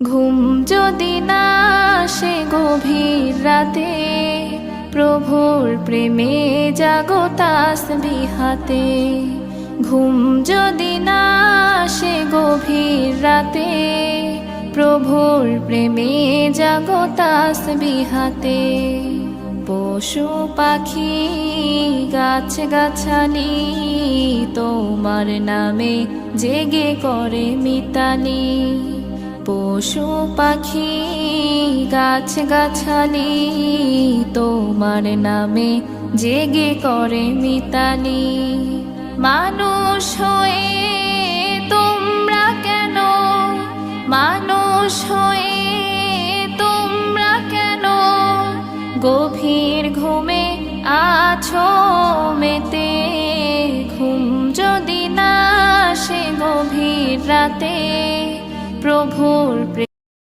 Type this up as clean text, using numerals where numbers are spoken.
ঘুম যদি না আসে গভীর রাতে, প্রভুর প্রেমে জাগো তাসবিহাতে। ঘুম যদি না আসে গভীর রাতে, প্রভুর প্রেমে জাগো তাসবিহাতে। পশু পাখি গাছ গাছালি তোমার নামে জেগে করে মিতালি। পশু পাখি গাছ গাছালি তোমার নামে জেগে করে মিতালি। মানুষ হয়ে তোমরা কেন, মানুষ হয়ে তোমরা কেন গভীর ঘুমে আছো মেতে। ঘুম যদি না আসে গভীর রাতে, প্রভুর প্রেমে